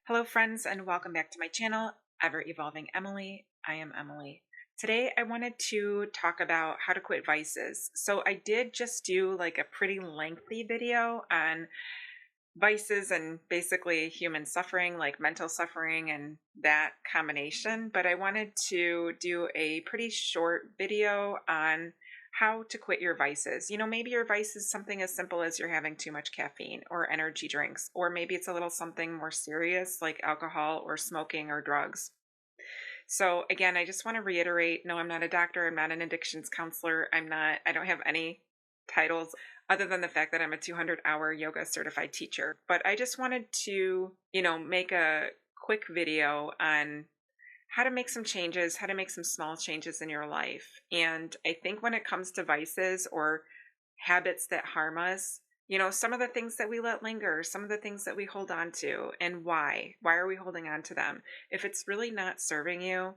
Hello, friends, and welcome back to my channel, Ever Evolving Emily. I am Emily. Today, I wanted to talk about how to quit vices. So, I did just do like a pretty lengthy video on vices and basically human suffering, like mental suffering and that combination. But I wanted to do a pretty short video on how to quit your vices. Maybe your vice is something as simple as you're having too much caffeine or energy drinks, or maybe it's a little something more serious like alcohol or smoking or drugs. So again, I just want to reiterate, no, I'm not a doctor, I'm not an addictions counselor, I don't have any titles other than the fact that I'm a 200-hour yoga certified teacher. But I just wanted to, make a quick video on how to make some changes, how to make some small changes in your life. And I think when it comes to vices or habits that harm us, some of the things that we let linger, some of the things that we hold on to, and why. Why are we holding on to them? If it's really not serving you,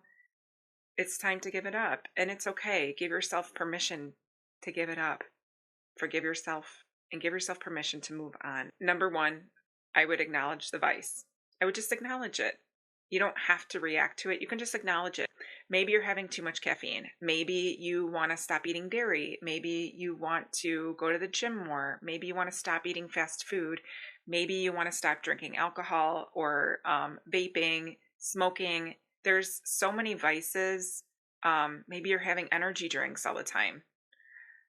it's time to give it up. And it's okay. Give yourself permission to give it up. Forgive yourself and give yourself permission to move on. Number one, I would acknowledge the vice. I would just acknowledge it. You don't have to react to it. You can just acknowledge it. Maybe you're having too much caffeine. Maybe you want to stop eating dairy. Maybe you want to go to the gym more. Maybe you want to stop eating fast food. Maybe you want to stop drinking alcohol or vaping, smoking. There's so many vices. Maybe you're having energy drinks all the time.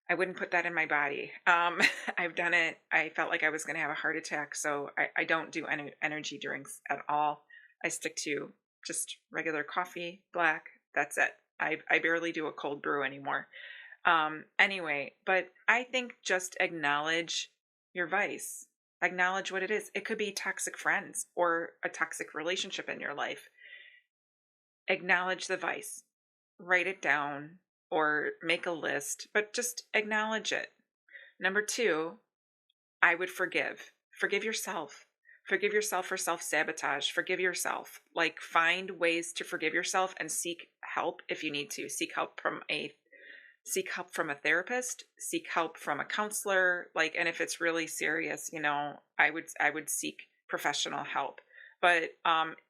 I wouldn't put that in my body. I've done it. I felt like I was going to have a heart attack, so I don't do any energy drinks at all. I stick to just regular coffee, black. That's it. I barely do a cold brew anymore. Anyway, but I think just acknowledge your vice. Acknowledge what it is. It could be toxic friends or a toxic relationship in your life. Acknowledge the vice. Write it down or make a list, but just acknowledge it. Number two, I would forgive. Forgive yourself. Forgive yourself for self-sabotage. Forgive yourself. Like, find ways to forgive yourself and seek help if you need to. Seek help from a therapist, seek help from a counselor, and if it's really serious, I would seek professional help. But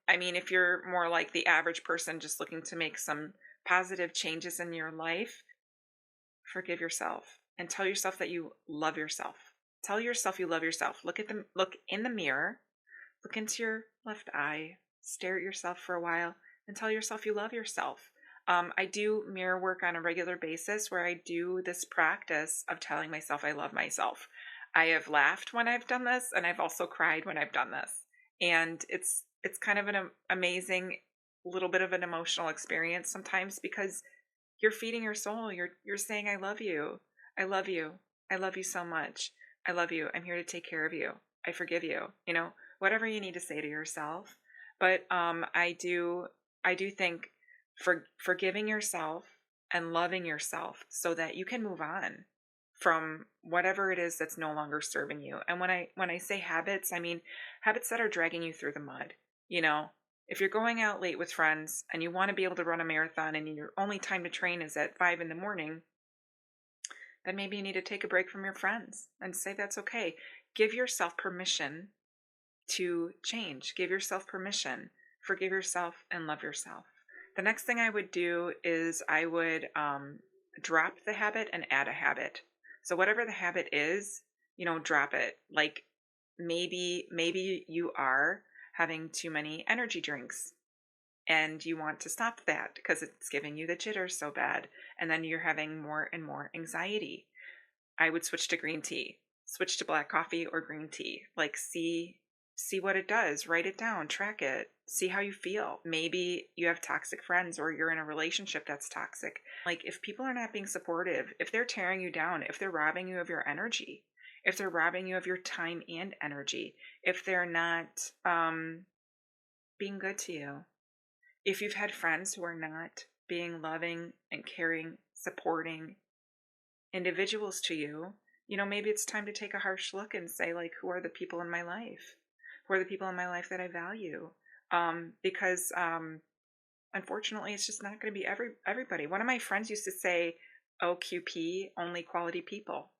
if you're more like the average person just looking to make some positive changes in your life, forgive yourself and tell yourself that you love yourself. Tell yourself you love yourself. Look in the mirror, look into your left eye, stare at yourself for a while, and tell yourself you love yourself. I do mirror work on a regular basis where I do this practice of telling myself I love myself. I have laughed when I've done this, and I've also cried when I've done this. And it's kind of an amazing little bit of an emotional experience sometimes because you're feeding your soul. You're saying, I love you. I love you. I love you so much. I love you. I'm here to take care of you. I forgive you. Whatever you need to say to yourself. But I do think forgiving yourself and loving yourself so that you can move on from whatever it is that's no longer serving you. And when I say habits, I mean habits that are dragging you through the mud. If you're going out late with friends and you want to be able to run a marathon and your only time to train is at 5 in the morning, then maybe you need to take a break from your friends and say that's okay. Give yourself permission to change. Give yourself permission. Forgive yourself and love yourself. The next thing I would do is I would drop the habit and add a habit. So whatever the habit is, drop it. Like maybe you are having too many energy drinks and you want to stop that because it's giving you the jitters so bad. And then you're having more and more anxiety. I would switch to green tea, switch to black coffee or green tea. Like see what it does, write it down, track it, see how you feel. Maybe you have toxic friends or you're in a relationship that's toxic. Like if people are not being supportive, if they're tearing you down, if they're robbing you of your energy, if they're robbing you of your time and energy, if they're not being good to you, if you've had friends who are not being loving and caring, supporting individuals to you, maybe it's time to take a harsh look and say, like, who are the people in my life? Who are the people in my life that I value? Because unfortunately, it's just not going to be everybody. One of my friends used to say, OQP, only quality people.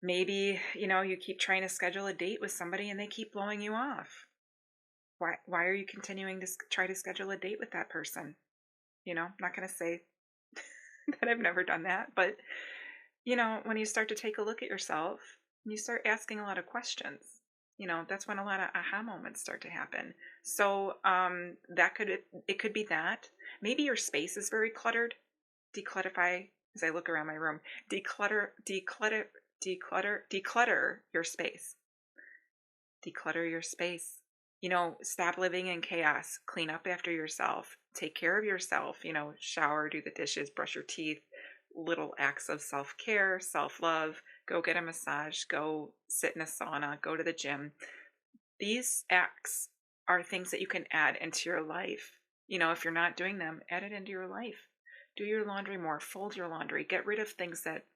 Maybe, you keep trying to schedule a date with somebody and they keep blowing you off. Why are you continuing to try to schedule a date with that person? I'm not going to say that I've never done that, but when you start to take a look at yourself and you start asking a lot of questions, that's when a lot of aha moments start to happen. So it could be that maybe your space is very cluttered. Declutterify as I look around my room. Declutter your space. Declutter your space. Stop living in chaos. Clean up after yourself. Take care of yourself. Shower, do the dishes, brush your teeth. Little acts of self-care, self-love. Go get a massage. Go sit in a sauna. Go to the gym. These acts are things that you can add into your life. If you're not doing them, add it into your life. Do your laundry more. Fold your laundry. Get rid of things that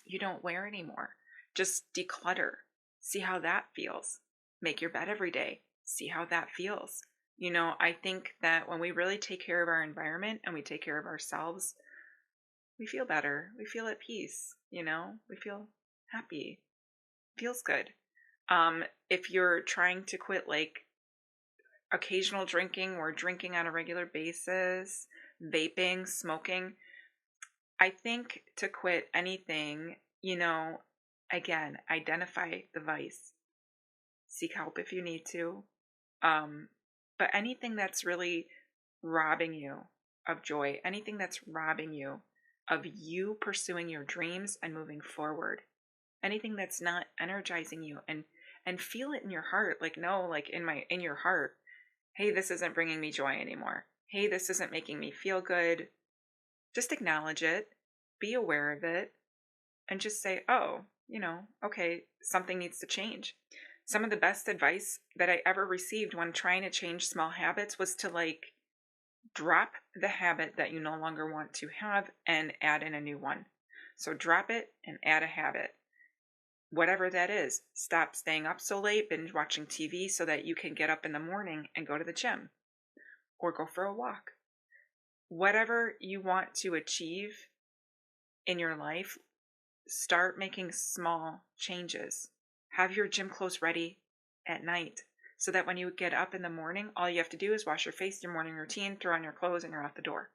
you don't wear anymore. Just declutter. See how that feels. Make your bed every day. See how that feels. I think that when we really take care of our environment and we take care of ourselves, we feel better. We feel at peace. We feel happy. Feels good. If you're trying to quit like occasional drinking or drinking on a regular basis, vaping, smoking, I think to quit anything, again, identify the vice. Seek help if you need to. But anything that's really robbing you of joy, anything that's robbing you of you pursuing your dreams and moving forward, anything that's not energizing you, and feel it in your heart, like no, like in your heart, hey, this isn't bringing me joy anymore. Hey, this isn't making me feel good. Just acknowledge it, be aware of it, and just say, oh, okay, something needs to change. Some of the best advice that I ever received when trying to change small habits was to like drop the habit that you no longer want to have and add in a new one. So drop it and add a habit. Whatever that is, stop staying up so late, binge watching TV so that you can get up in the morning and go to the gym or go for a walk. Whatever you want to achieve in your life, start making small changes. Have your gym clothes ready at night so that when you get up in the morning, all you have to do is wash your face, your morning routine, throw on your clothes, and you're out the door.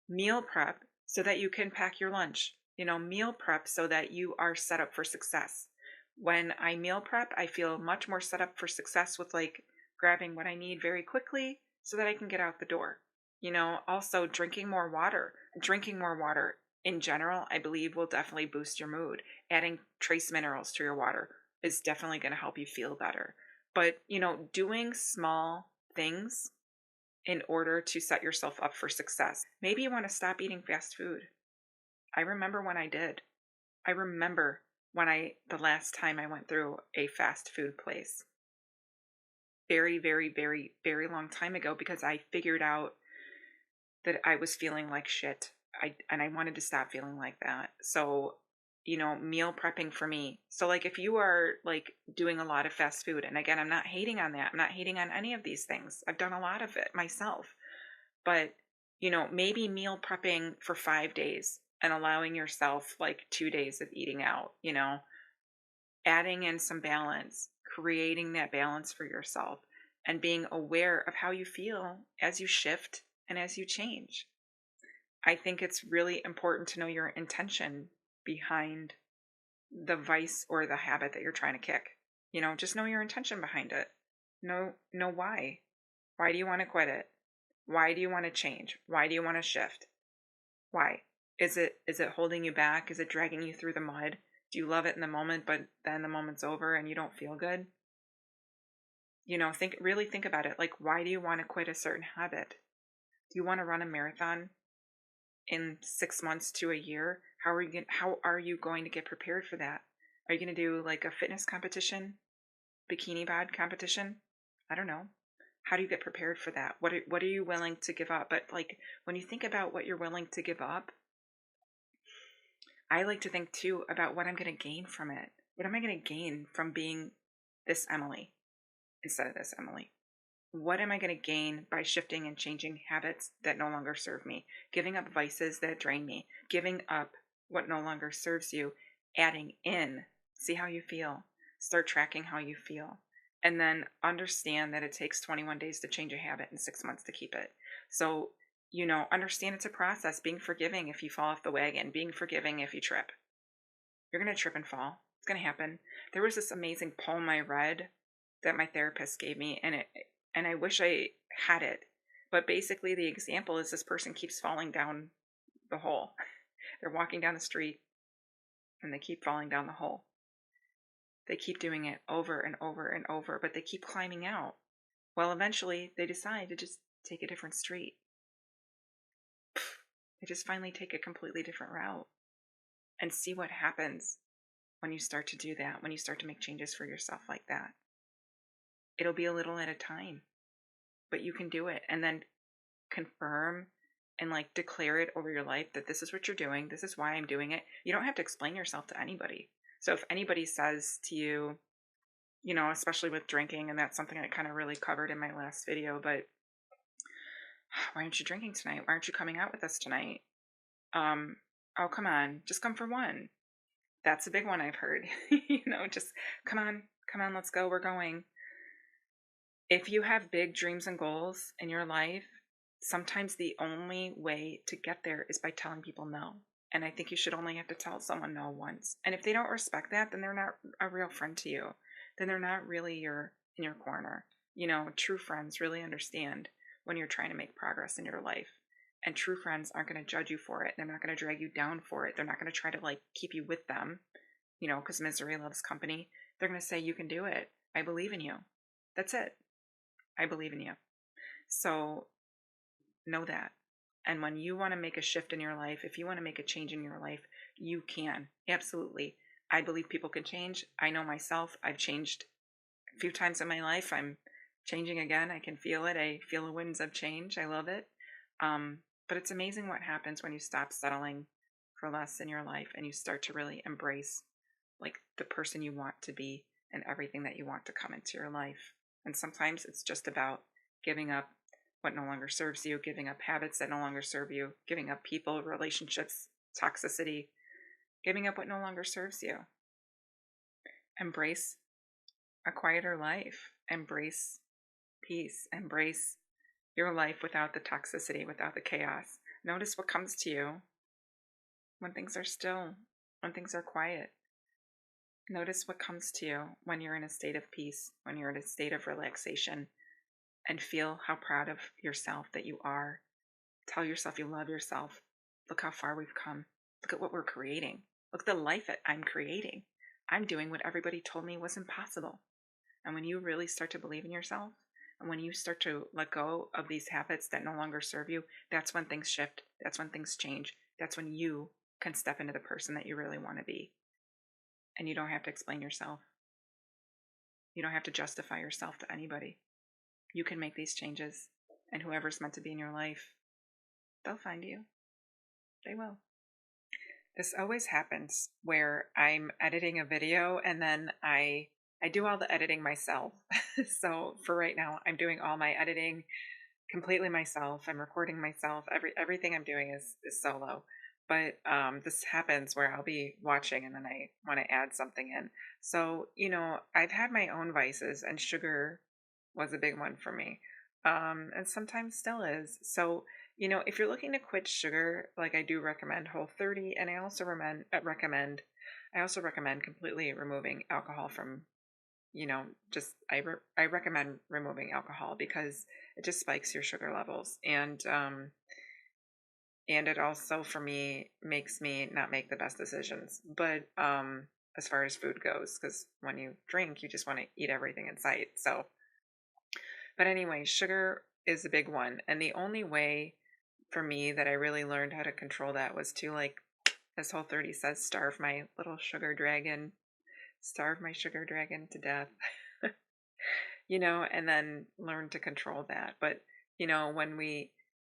Meal prep so that you can pack your lunch. Meal prep so that you are set up for success. When I meal prep, I feel much more set up for success with like grabbing what I need very quickly so that I can get out the door. Also drinking more water. Drinking more water in general, I believe will definitely boost your mood. Adding trace minerals to your water is definitely going to help you feel better. But, doing small things in order to set yourself up for success. Maybe you want to stop eating fast food. I remember when I did. I remember the last time I went through a fast food place. Very, very, very, very long time ago, because I figured out that I was feeling like shit. And I wanted to stop feeling like that. So, meal prepping for me. So like if you are like doing a lot of fast food, and again, I'm not hating on that. I'm not hating on any of these things. I've done a lot of it myself. But, maybe meal prepping for 5 days and allowing yourself like 2 days of eating out, adding in some balance, creating that balance for yourself, and being aware of how you feel as you shift and as you change. I think it's really important to know your intention behind the vice or the habit that you're trying to kick. Just know your intention behind it. Know why. Why do you want to quit it? Why do you want to change? Why do you want to shift? Why? Is it holding you back? Is it dragging you through the mud? Do you love it in the moment, but then the moment's over and you don't feel good? Really think about it. Like, why do you want to quit a certain habit? Do you want to run a marathon in 6 months to a year? How are you going to get prepared for that? Are you going to do like a fitness competition, bikini bod competition? I don't know. How do you get prepared for that? What are you willing to give up? But like when you think about what you're willing to give up, I like to think too about what I'm going to gain from it. What am I going to gain from being this Emily instead of this Emily? What am I going to gain by shifting and changing habits that no longer serve me? Giving up vices that drain me. Giving up what no longer serves you. Adding in. See how you feel. Start tracking how you feel. And then understand that it takes 21 days to change a habit and 6 months to keep it. So, understand it's a process. Being forgiving if you fall off the wagon, being forgiving if you trip. You're going to trip and fall. It's going to happen. There was this amazing poem I read that my therapist gave me, and I wish I had it. But basically, the example is this person keeps falling down the hole. They're walking down the street and they keep falling down the hole. They keep doing it over and over and over, but they keep climbing out. Well, eventually they decide to just take a different street. They just finally take a completely different route and see what happens when you start to do that, when you start to make changes for yourself like that. It'll be a little at a time, but you can do it. And then confirm and declare it over your life that this is what you're doing. This is why I'm doing it. You don't have to explain yourself to anybody. So if anybody says to you, especially with drinking, and that's something I kind of really covered in my last video, but why aren't you drinking tonight? Why aren't you coming out with us tonight? Oh, come on, just come for one. That's a big one I've heard. Just come on, let's go, we're going. If you have big dreams and goals in your life, sometimes the only way to get there is by telling people no. And I think you should only have to tell someone no once. And if they don't respect that, then they're not a real friend to you. Then they're not really in your corner. True friends really understand when you're trying to make progress in your life. And true friends aren't going to judge you for it. They're not going to drag you down for it. They're not going to try to keep you with them, because misery loves company. They're going to say, you can do it. I believe in you. That's it. I believe in you. So know that. And when you want to make a shift in your life, if you want to make a change in your life, you can. Absolutely. I believe people can change. I know myself. I've changed a few times in my life. I'm changing again. I can feel it. I feel the winds of change. I love it. But it's amazing what happens when you stop settling for less in your life and you start to really embrace the person you want to be and everything that you want to come into your life. And sometimes it's just about giving up what no longer serves you, giving up habits that no longer serve you, giving up people, relationships, toxicity, giving up what no longer serves you. Embrace a quieter life. Embrace peace. Embrace your life without the toxicity, without the chaos. Notice what comes to you when things are still, when things are quiet. Notice what comes to you when you're in a state of peace, when you're in a state of relaxation, and feel how proud of yourself that you are. Tell yourself you love yourself. Look how far we've come. Look at what we're creating. Look at the life that I'm creating. I'm doing what everybody told me was impossible. And when you really start to believe in yourself, and when you start to let go of these habits that no longer serve you, that's when things shift. That's when things change. That's when you can step into the person that you really want to be. And you don't have to explain yourself. You don't have to justify yourself to anybody. You can make these changes, and whoever's meant to be in your life, they'll find you. They will. This always happens where I'm editing a video and then I do all the editing myself. So for right now, I'm doing all my editing completely myself. I'm recording myself. Everything I'm doing is solo. But this happens where I'll be watching and then I want to add something in. So, I've had my own vices, and sugar was a big one for me. And sometimes still is. So, if you're looking to quit sugar, I do recommend Whole30, and I also recommend completely removing alcohol from, I recommend removing alcohol because it just spikes your sugar levels, and it also for me makes me not make the best decisions. But as far as food goes, because when you drink, you just want to eat everything in sight. So, but anyway, sugar is a big one, and the only way for me that I really learned how to control that was to, as Whole30 says, starve my little sugar dragon, starve my sugar dragon to death, and then learn to control that. But,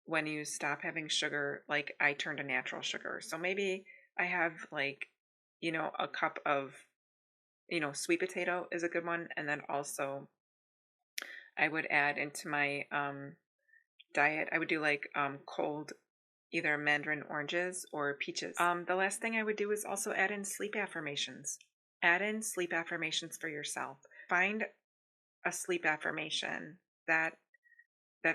when you stop having sugar, I turn to natural sugar. So maybe I have a cup of, sweet potato is a good one. And then also I would add into my, diet, I would do cold, either mandarin oranges or peaches. The last thing I would do is also add in sleep affirmations. Add in sleep affirmations for yourself. Find a sleep affirmation that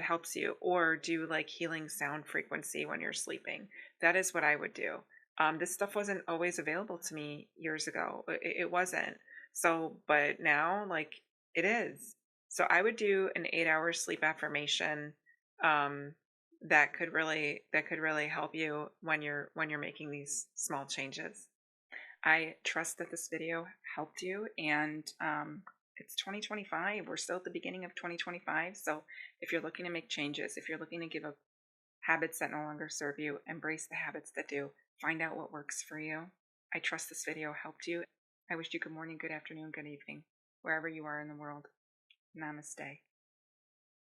helps you, or do like healing sound frequency when you're sleeping. That is what I would do. This stuff wasn't always available to me years ago. It wasn't. So, but now, like, it is. So I would do an 8 hour sleep affirmation. Um, that could really help you when you're making these small changes. I trust that this video helped you, and it's 2025. We're still at the beginning of 2025. So if you're looking to make changes, if you're looking to give up habits that no longer serve you, embrace the habits that do. Find out what works for you. I trust this video helped you. I wish you good morning, good afternoon, good evening, wherever you are in the world. Namaste.